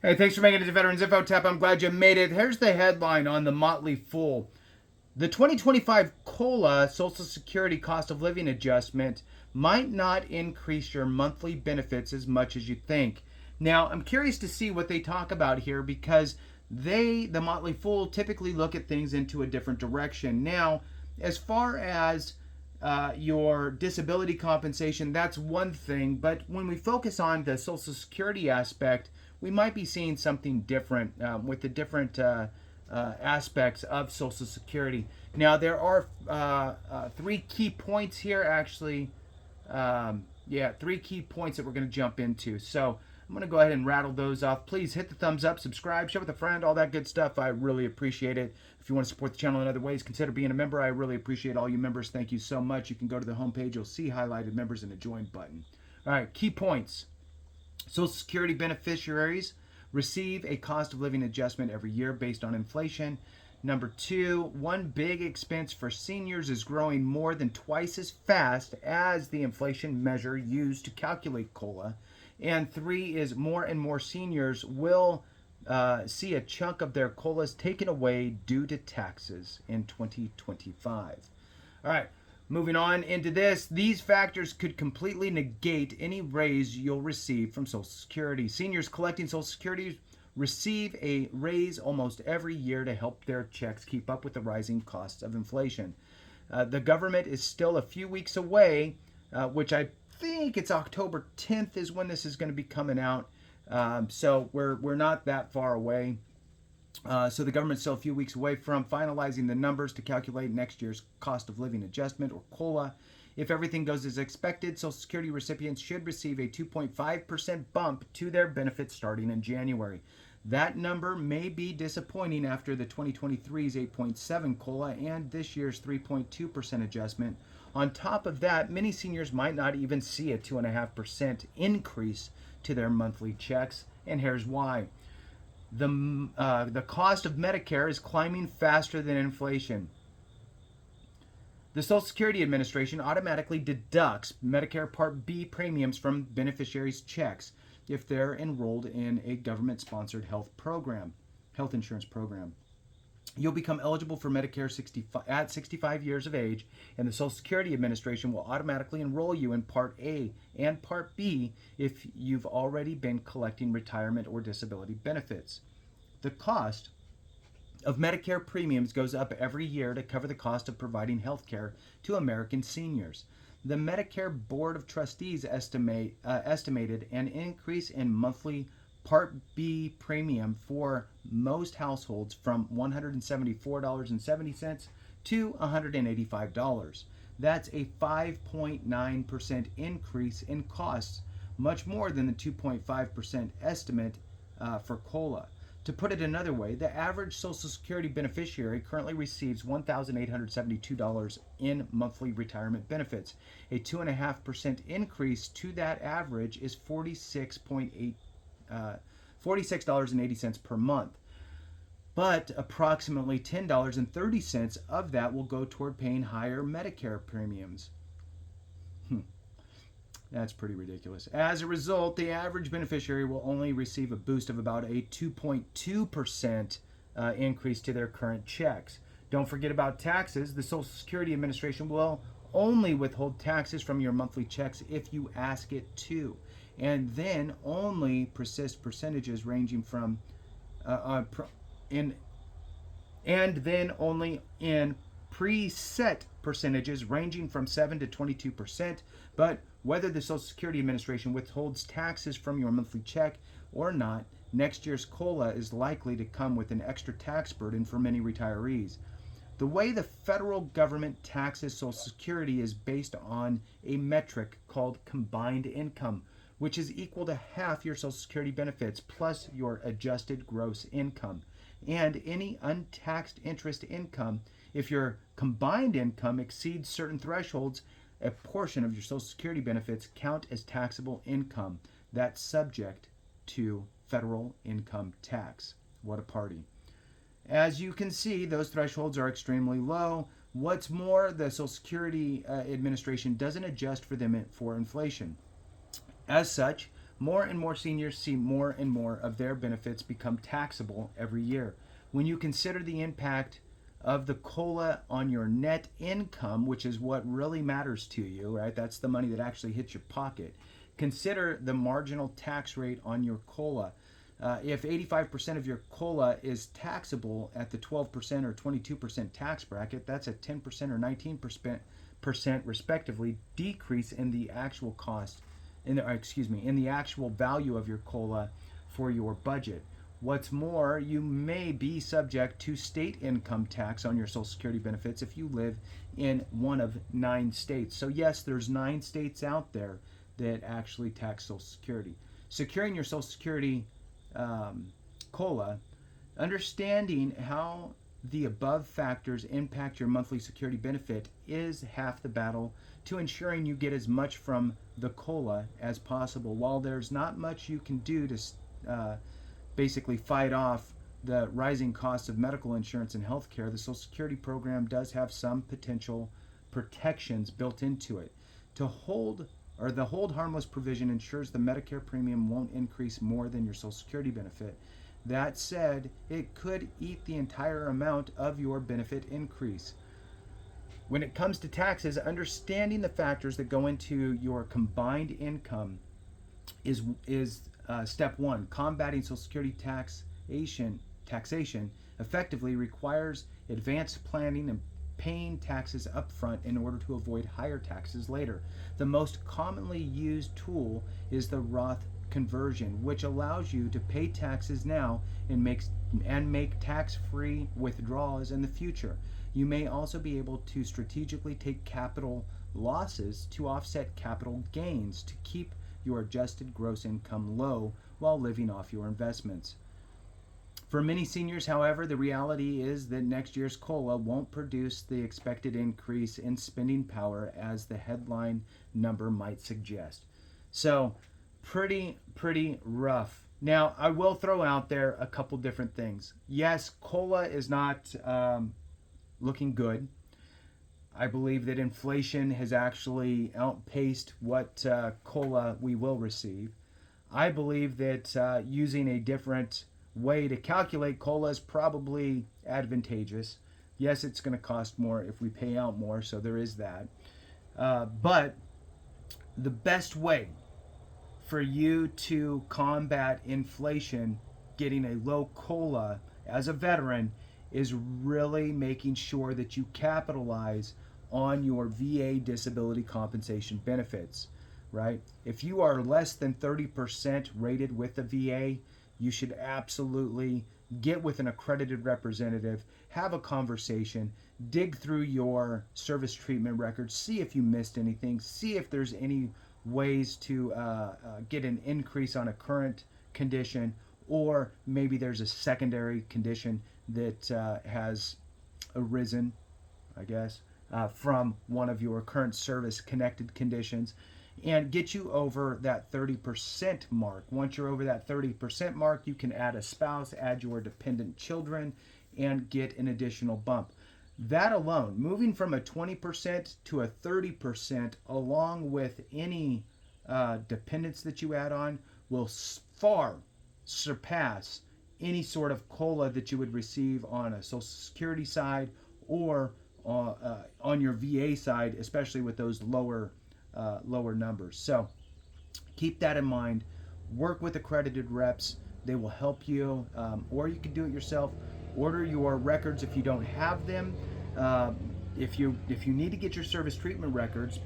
Hey, thanks for making it to Veterans Info Tap. I'm glad you made it. Here's the headline on the Motley Fool. The 2025 COLA, Social Security Cost of Living Adjustment, might not increase your monthly benefits as much as you think. Now, I'm curious to see what they talk about here because the Motley Fool, typically look at things into a different direction. Now, as far as your disability compensation, that's one thing. But when we focus on the Social Security aspect, we might be seeing something different with the different aspects of Social Security. Now, there are three key points here, actually. Three key points that we're going to jump into. So I'm going to go ahead and rattle those off. Please hit the thumbs up, subscribe, share with a friend, all that good stuff. I really appreciate it. If you want to support the channel in other ways, consider being a member. I really appreciate all you members. Thank you so much. You can go to the homepage. You'll see highlighted members and a join button. All right, key points. Social Security beneficiaries receive a cost of living adjustment every year based on inflation. Number two, one big expense for seniors is growing more than twice as fast as the inflation measure used to calculate COLA. And three is more and more seniors will see a chunk of their COLAs taken away due to taxes in 2025. All right, moving on into this. These factors could completely negate any raise you'll receive from Social Security. Seniors collecting Social Security receive a raise almost every year to help their checks keep up with the rising costs of inflation. The government is still a few weeks away, which I think it's October 10th is when this is going to be coming out. So we're not that far away. So the government's still a few weeks away from finalizing the numbers to calculate next year's cost of living adjustment, or COLA. If everything goes as expected, Social Security recipients should receive a 2.5% bump to their benefits starting in January. That number may be disappointing after the 2023's 8.7 COLA and this year's 3.2% adjustment. On top of that, many seniors might not even see a 2.5% increase to their monthly checks, and here's why. The cost of Medicare is climbing faster than inflation. The Social Security Administration automatically deducts Medicare Part B premiums from beneficiaries' checks if they're enrolled in a government-sponsored health insurance program. You'll become eligible for Medicare at 65 years of age, and the Social Security Administration will automatically enroll you in Part A and Part B if you've already been collecting retirement or disability benefits. The cost of Medicare premiums goes up every year to cover the cost of providing health care to American seniors. The Medicare Board of Trustees estimated an increase in monthly Part B premium for most households from $174.70 to $185. That's a 5.9% increase in costs, much more than the 2.5% estimate for COLA. To put it another way, the average Social Security beneficiary currently receives $1,872 in monthly retirement benefits. A 2.5% increase to that average is $46.80 per month. But approximately $10.30 of that will go toward paying higher Medicare premiums. That's pretty ridiculous. As a result, the average beneficiary will only receive a boost of about a 2.2% increase to their current checks. Don't forget about taxes. The Social Security Administration will only withhold taxes from your monthly checks if you ask it to, and then only percentages ranging from preset percentages ranging from 7 to 22%. But whether the Social Security Administration withholds taxes from your monthly check or not, next year's COLA is likely to come with an extra tax burden for many retirees. The way the federal government taxes Social Security is based on a metric called combined income, which is equal to half your Social Security benefits plus your adjusted gross income and any untaxed interest income. If your combined income exceeds certain thresholds, a portion of your Social Security benefits count as taxable income that's subject to federal income tax. What a party. As you can see, those thresholds are extremely low. What's more, the Social Security Administration doesn't adjust for them for inflation. As such, More and more seniors see more and more of their benefits become taxable every year. When you consider the impact of the COLA on your net income, which is what really matters to you, right? That's the money that actually hits your pocket. Consider the marginal tax rate on your COLA. If 85% of your COLA is taxable at the 12% or 22% tax bracket, that's a 10% or 19% respectively decrease in the actual cost, in the actual value of your COLA for your budget. What's more, you may be subject to state income tax on your Social Security benefits if you live in one of 9 states. So yes, there's 9 states out there that actually tax Social Security. Securing your Social Security COLA, understanding how the above factors impact your monthly security benefit is half the battle to ensuring you get as much from the COLA as possible. While there's not much you can do to basically fight off the rising costs of medical insurance and health care, the Social Security program does have some potential protections built into it. The hold harmless provision ensures the Medicare premium won't increase more than your Social Security benefit. That said, it could eat the entire amount of your benefit increase. When it comes to taxes, understanding the factors that go into your combined income is step 1. Combating Social Security taxation effectively requires advanced planning and paying taxes upfront in order to avoid higher taxes later. The most commonly used tool is the Roth conversion, which allows you to pay taxes now and make tax-free withdrawals in the future. You may also be able to strategically take capital losses to offset capital gains to keep your adjusted gross income low while living off your investments. For many seniors, however, the reality is that next year's COLA won't produce the expected increase in spending power as the headline number might suggest. So, pretty rough. Now, I will throw out there a couple different things. Yes, COLA is not looking good. I believe that inflation has actually outpaced what COLA we will receive. I believe that using a different way to calculate COLA is probably advantageous. Yes, it's going to cost more if we pay out more, so there is that. But the best way for you to combat inflation, getting a low COLA as a veteran, is really making sure that you capitalize on your VA disability compensation benefits, right? If you are less than 30% rated with the VA, you should absolutely get with an accredited representative, have a conversation, dig through your service treatment records, see if you missed anything, see if there's any ways to get an increase on a current condition, or maybe there's a secondary condition that has arisen, I guess, from one of your current service connected conditions, and get you over that 30% mark. Once you're over that 30% mark, you can add a spouse, add your dependent children, and get an additional bump. That alone, moving from a 20% to a 30%, along with any dependents that you add on, will far surpass any sort of COLA that you would receive on a Social Security side or on your VA side, especially with those lower numbers. So keep that in mind. Work with accredited reps. They will help you, or you can do it yourself. Order your records if you don't have them. If you need to get your service treatment records,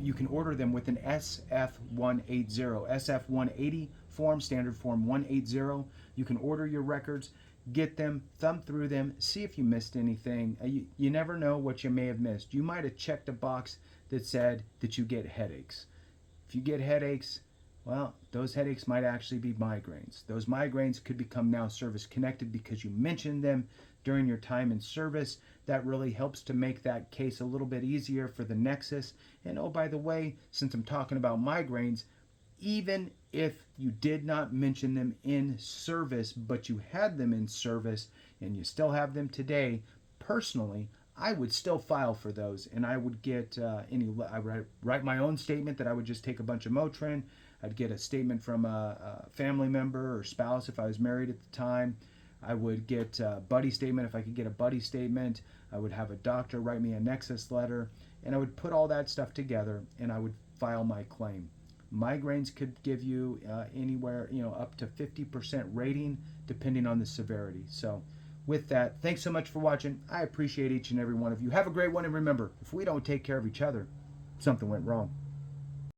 you can order them with an SF-180, SF-180 form, standard form 180. You can order your records, get them, thumb through them, see if you missed anything. You never know what you may have missed. You might have checked a box that said that you get headaches. If you get headaches, well, those headaches might actually be migraines. Those migraines could become now service connected because you mentioned them during your time in service. That really helps to make that case a little bit easier for the Nexus. And oh, by the way, since I'm talking about migraines, even if you did not mention them in service, but you had them in service and you still have them today, personally, I would still file for those, and I would get I write my own statement that I would just take a bunch of Motrin. I'd get a statement from a family member or spouse if I was married at the time. I would get a buddy statement if I could get a buddy statement. I would have a doctor write me a Nexus letter, and I would put all that stuff together, and I would file my claim. Migraines could give you anywhere, up to 50% rating depending on the severity. So with that, thanks so much for watching. I appreciate each and every one of you. Have a great one, and remember, if we don't take care of each other, something went wrong.